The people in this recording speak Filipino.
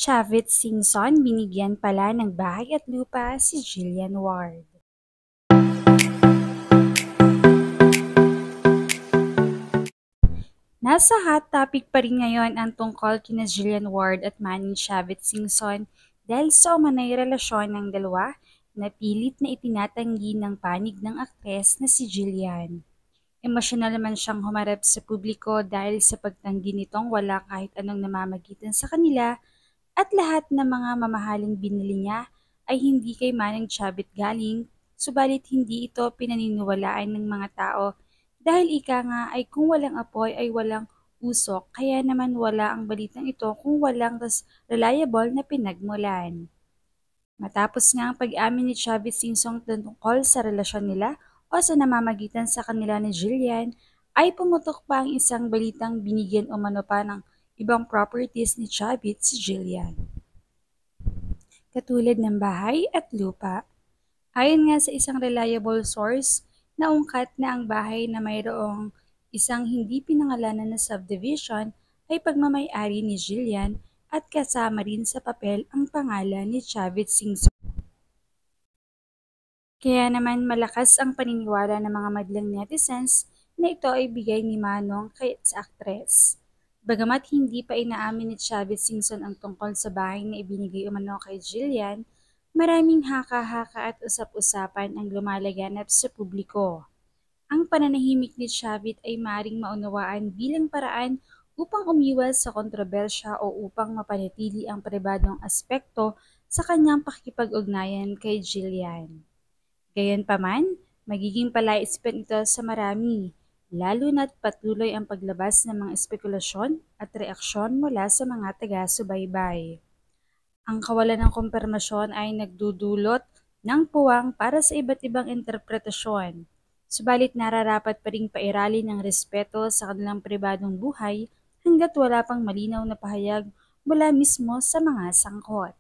Chavit Singson binigyan pala ng bahay at lupa si Jillian Ward. Nasa hot topic pa rin ngayon ang tungkol kina Jillian Ward at Manny Chavit Singson dahil sa umanay relasyon ng dalawa na pilit na itinatanggi ng panig ng aktres na si Jillian. Emosyonal naman siyang humarap sa publiko dahil sa pagtanggi nitong wala kahit anong namamagitan sa kanila at lahat ng mga mamahaling binili niya ay hindi kay Manang Chavit galing, subalit hindi ito pinaniniwalaan ng mga tao dahil ika nga ay kung walang apoy ay walang usok, kaya naman wala ang balitang ito kung walang reliable na pinagmulan. Matapos nga ang pag-amin ni Chavit Singson tungkol sa relasyon nila o sa namamagitan sa kanila ni Jillian, ay pumutok pa ang isang balitang binigyan umano pa ng ibang properties ni Chavit si Jillian, katulad ng bahay at lupa. Ayon nga sa isang reliable source, naungkat na ang bahay na mayroong isang hindi pinangalanan na subdivision ay pagmamay-ari ni Jillian at kasama rin sa papel ang pangalan ni Chavit Singson. Kaya naman malakas ang paniniwala ng mga madlang netizens na ito ay bigay ni Manong kay sa aktres. Bagamat hindi pa inaamin ni Chavit Singson ang tungkol sa bahay na ibinigay umano kay Jillian, maraming haka-haka at usap-usapan ang lumalaganap sa publiko. Ang pananahimik ni Chavit ay maring maunawaan bilang paraan upang umiwas sa kontrobersya o upang mapanatili ang pribadong aspekto sa kanyang pakikipag-ugnayan kay Jillian. Gayunpaman, magiging palaisipan ito sa marami, lalo na't patuloy ang paglabas ng mga espekulasyon at reaksyon mula sa mga taga-subaybay. Ang kawalan ng kumpirmasyon ay nagdudulot ng puwang para sa iba't ibang interpretasyon. Subalit nararapat pa ring pairalin ng respeto sa kanilang pribadong buhay hanggat wala pang malinaw na pahayag mula mismo sa mga sangkot.